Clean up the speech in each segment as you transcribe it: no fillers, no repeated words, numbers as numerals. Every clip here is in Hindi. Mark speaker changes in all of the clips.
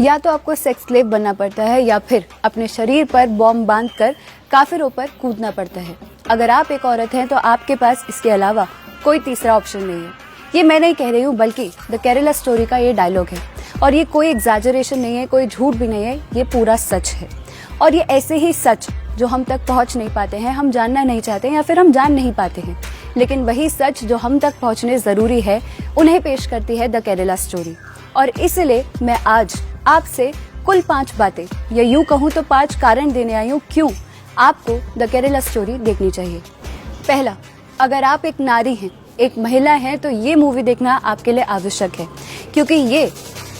Speaker 1: या तो आपको सेक्स स्लेव बनना पड़ता है या फिर अपने शरीर पर बॉम्ब बांधकर काफिरों पर कूदना पड़ता है। अगर आप एक औरत हैं तो आपके पास इसके अलावा कोई तीसरा ऑप्शन नहीं है। ये मैं नहीं कह रही हूँ, बल्कि द केरला स्टोरी का ये डायलॉग है और ये कोई एग्जैजरेशन नहीं है, कोई झूठ भी नहीं है, ये पूरा सच है। और ये ऐसे ही सच जो हम तक पहुँच नहीं पाते हैं, हम जानना नहीं चाहते हैं या फिर हम जान नहीं पाते हैं, लेकिन वही सच जो हम तक पहुँचने जरूरी है, उन्हें पेश करती है द केरला स्टोरी। और इसलिए मैं आज आपसे कुल 5 बातें या यूं कहूं तो 5 कारण देने आई हूं क्यों आपको द केरला स्टोरी देखनी चाहिए। पहला, अगर आप एक नारी हैं, एक महिला हैं, तो ये मूवी देखना आपके लिए आवश्यक है, क्योंकि ये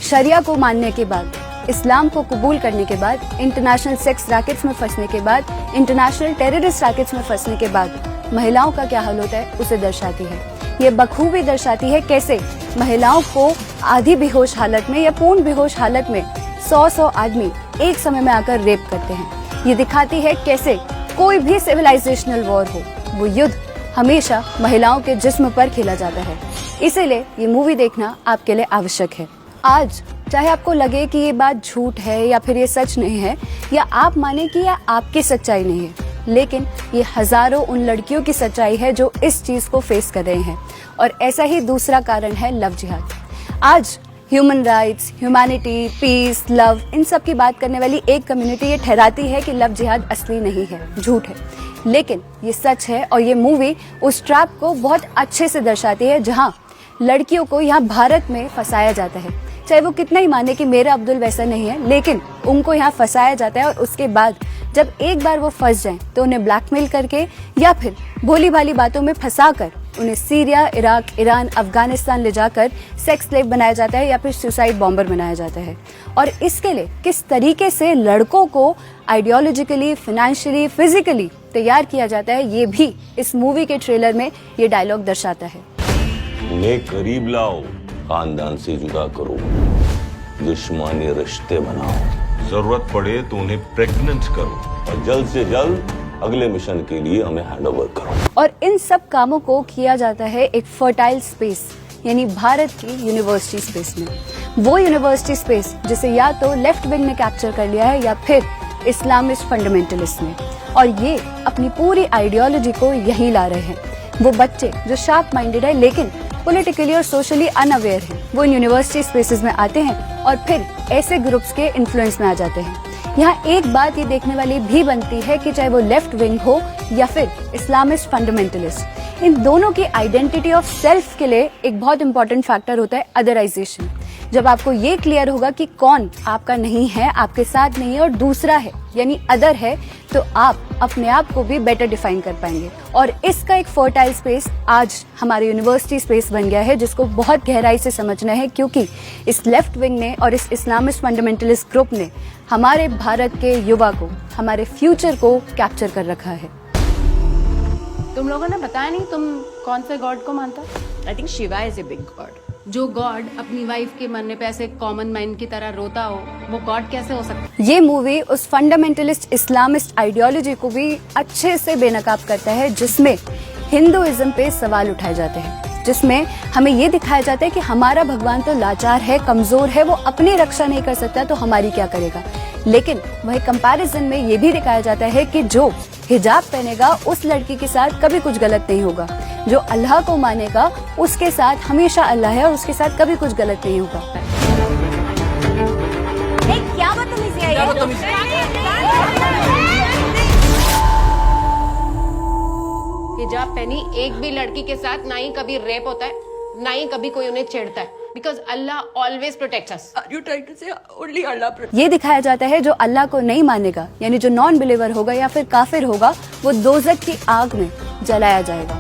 Speaker 1: शरिया को मानने के बाद, इस्लाम को कबूल करने के बाद, इंटरनेशनल सेक्स रैकेट्स में फंसने के बाद, इंटरनेशनल टेररिस्ट रैकेट्स में फंसने के बाद महिलाओं का क्या हाल होता है उसे दर्शाती है। ये बखूबी दर्शाती है कैसे महिलाओं को आधी बेहोश हालत में या पूर्ण बेहोश हालत में 100 आदमी एक समय में आकर रेप करते हैं। ये दिखाती है कैसे कोई भी सिविलाइजेशनल वॉर हो, वो युद्ध हमेशा महिलाओं के जिस्म पर खेला जाता है। इसीलिए ये मूवी देखना आपके लिए आवश्यक है। आज चाहे आपको लगे कि ये बात झूठ है या फिर ये सच नहीं है, या आप माने कि यह आपकी सच्चाई नहीं है, लेकिन ये हजारों उन लड़कियों की सच्चाई है जो इस चीज को फेस कर रहे हैं। और ऐसा ही दूसरा कारण है लव जिहाद। आज human rights, humanity, peace, love, इन सब की बात करने वाली एक कम्युनिटी ये ठहराती है कि लव जिहाद असली नहीं है, झूठ है, लेकिन ये सच है। और ये मूवी उस ट्रैप को बहुत अच्छे से दर्शाती है जहां लड़कियों को यहाँ भारत में फंसाया जाता है। चाहे वो कितना ही माने कि मेरा अब्दुल वैसा नहीं है, लेकिन उनको यहाँ फंसाया जाता है। और उसके बाद जब एक बार वो फंस जाएं तो उन्हें ब्लैकमेल करके या फिर भोली भाली बातों में फंसाकर उन्हें सीरिया, इराक, ईरान, अफगानिस्तान ले जाकर सेक्स स्लेव बनाया जाता है या फिर सुसाइड बॉम्बर बनाया जाता है। और इसके लिए किस तरीके से लड़कों को आइडियोलॉजिकली, फाइनेंशियली, फिजिकली तैयार किया जाता है, ये भी इस मूवी के ट्रेलर में ये डायलॉग दर्शाता है।
Speaker 2: उन्हें करीब लाओ, खानदान से जुदा करो, दुश्मनी रिश्ते बनाओ, जरूरत पड़े तो उन्हें प्रेग्नेंट करो और जल्द से जल्द अगले मिशन के लिए हमें हैंडओवर करो।
Speaker 1: और इन सब कामों को किया जाता है एक फर्टाइल स्पेस, यानी भारत की यूनिवर्सिटी स्पेस में। वो यूनिवर्सिटी स्पेस जिसे या तो लेफ्ट विंग ने कैप्चर कर लिया है या फिर इस्लामिस्ट फंडामेंटलिस्ट ने, और ये अपनी पूरी आइडियोलॉजी को यहीं ला रहे हैं। वो बच्चे जो शार्प माइंडेड है लेकिन पॉलिटिकली और सोशली अनअवेयर हैं, वो इन यूनिवर्सिटी स्पेसेस में आते हैं और फिर ऐसे ग्रुप्स के इन्फ्लुएंस में आ जाते हैं। यहाँ एक बात ये देखने वाली भी बनती है कि चाहे वो लेफ्ट विंग हो या फिर इस्लामिस्ट फंडामेंटलिस्ट, इन दोनों की आइडेंटिटी ऑफ सेल्फ के लिए एक बहुत इंपॉर्टेंट फैक्टर होता है अदराइजेशन। जब आपको ये क्लियर होगा कि कौन आपका नहीं है, आपके साथ नहीं है और दूसरा है यानी अदर है, तो आप अपने आप को भी बेटर डिफाइन कर पाएंगे। और इसका एक फर्टाइल स्पेस आज हमारे यूनिवर्सिटी स्पेस बन गया है, जिसको बहुत गहराई से समझना है, क्योंकि इस लेफ्ट विंग ने और इस इस्लामिस्ट फंडामेंटलिस्ट ग्रुप ने हमारे भारत के युवा को, हमारे फ्यूचर को कैप्चर कर रखा है।
Speaker 3: तुम लोगों ने बताया नहीं तुम कौन से गॉड को मानता?
Speaker 4: I think Shiva is a big God.
Speaker 3: जो गॉड अपनी वाइफ के मरने पे ऐसे कॉमन मैन की तरह रोता हो, वो गॉड कैसे हो सकता है?
Speaker 1: ये मूवी उस फंडामेंटलिस्ट इस्लामिस्ट आइडियोलॉजी को भी अच्छे से बेनकाब करता है, जिसमें हिंदुइज्म पे सवाल उठाए जाते हैं, जिसमें हमें ये दिखाया जाता है कि हमारा भगवान तो लाचार है, कमजोर है, वो अपनी रक्षा नहीं कर सकता तो हमारी क्या करेगा। लेकिन वही कंपैरिजन में ये भी दिखाया जाता है कि जो हिजाब पहनेगा उस लड़की के साथ कभी कुछ गलत नहीं होगा, जो अल्लाह को मानेगा उसके साथ हमेशा अल्लाह है और उसके साथ कभी कुछ गलत नहीं होगा।
Speaker 4: क्या बदतमीजी है ये?
Speaker 3: हिजाब पहनी एक भी लड़की के साथ ना ही कभी रेप होता है, ना ही कभी कोई उन्हें छेड़ता है, because Allah always protects us.
Speaker 4: You trying to say only Allah protects?
Speaker 1: ये दिखाया जाता है जो अल्लाह को नहीं मानेगा, यानी जो नॉन बिलीवर होगा या फिर काफिर होगा, वो दोज़ख की आग में जलाया जाएगा।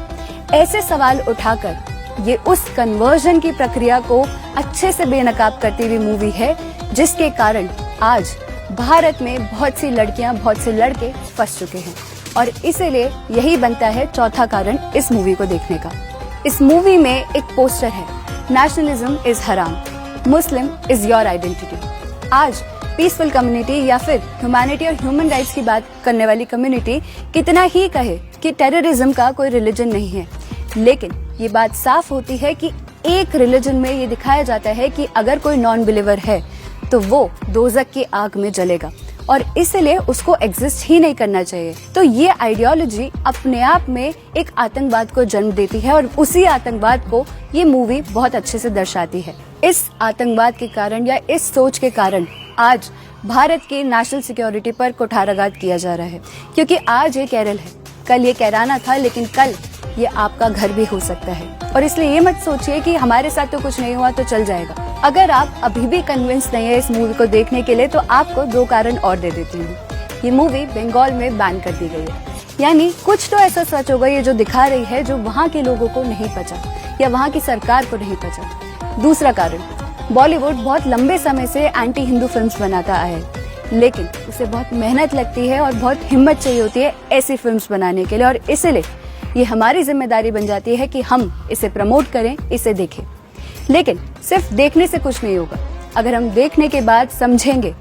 Speaker 1: ऐसे सवाल उठाकर ये उस कन्वर्जन की प्रक्रिया को अच्छे से बेनकाब करती हुई मूवी है, जिसके कारण आज भारत में बहुत सी लड़कियां, बहुत से लड़के फंस चुके हैं। और इसीलिए यही बनता है चौथा कारण इस मूवी को देखने का। इस मूवी में एक पोस्टर है, नेशनलिज्म इज हराम, मुस्लिम इज योर आइडेंटिटी। आज पीसफुल कम्युनिटी या फिर ह्यूमैनिटी और ह्यूमन राइट्स की बात करने वाली कम्युनिटी कितना ही कहे कि टेररिज्म का कोई रिलीजन नहीं है, लेकिन ये बात साफ होती है कि एक रिलीजन में ये दिखाया जाता है कि अगर कोई नॉन बिलीवर है तो वो दोज़ख की आग में जलेगा और इसलिए उसको एग्जिस्ट ही नहीं करना चाहिए। तो ये आइडियोलॉजी अपने आप में एक आतंकवाद को जन्म देती है और उसी आतंकवाद को ये मूवी बहुत अच्छे से दर्शाती है। इस आतंकवाद के कारण या इस सोच के कारण आज भारत की नेशनल सिक्योरिटी पर कुठाराघात किया जा रहा है, क्योंकि आज ये केरल है, कल ये कैराना था, लेकिन कल ये आपका घर भी हो सकता है। और इसलिए ये मत सोचिए कि हमारे साथ तो कुछ नहीं हुआ तो चल जाएगा। अगर आप अभी भी कन्विंस नहीं है इस मूवी को देखने के लिए, तो आपको 2 कारण और दे देती हूँ। ये मूवी बंगाल में बैन कर दी गई है, यानी कुछ तो ऐसा सच होगा ये जो दिखा रही है जो वहाँ के लोगों को नहीं पचा या वहाँ की सरकार को नहीं पचा। दूसरा कारण, बॉलीवुड बहुत लंबे समय से एंटी हिंदू फिल्म्स बनाता आया है, लेकिन उसे बहुत मेहनत लगती है और बहुत हिम्मत चाहिए होती है ऐसी फिल्म्स बनाने के लिए, और इसलिए ये हमारी जिम्मेदारी बन जाती है कि हम इसे प्रमोट करें, इसे देखें। लेकिन सिर्फ देखने से कुछ नहीं होगा। अगर हम देखने के बाद समझेंगे,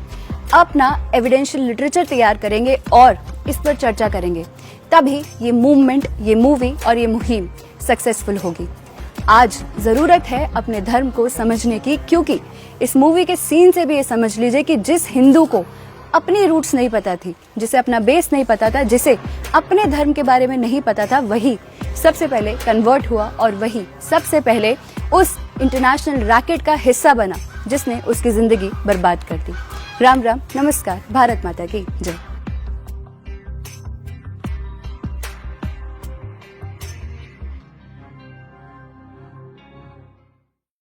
Speaker 1: अपना एविडेंशियल लिटरेचर तैयार करेंगे और इस पर चर्चा करेंगे, तभी ये मूवमेंट, ये मूवी और ये मुहिम सक्सेसफुल होगी। आज जरूरत है अपने धर्म को समझने की, क्योंकि इस मूवी के सीन से भी ये समझ लीजिए कि जिस हिंदू को अपनी रूट्स नहीं पता थी, जिसे अपना बेस नहीं पता था, जिसे अपने धर्म के बारे में नहीं पता था, वही सबसे पहले कन्वर्ट हुआ और वही सबसे पहले उस इंटरनेशनल रैकेट का हिस्सा बना जिसने उसकी जिंदगी बर्बाद कर दी। राम राम, नमस्कार, भारत माता की जय।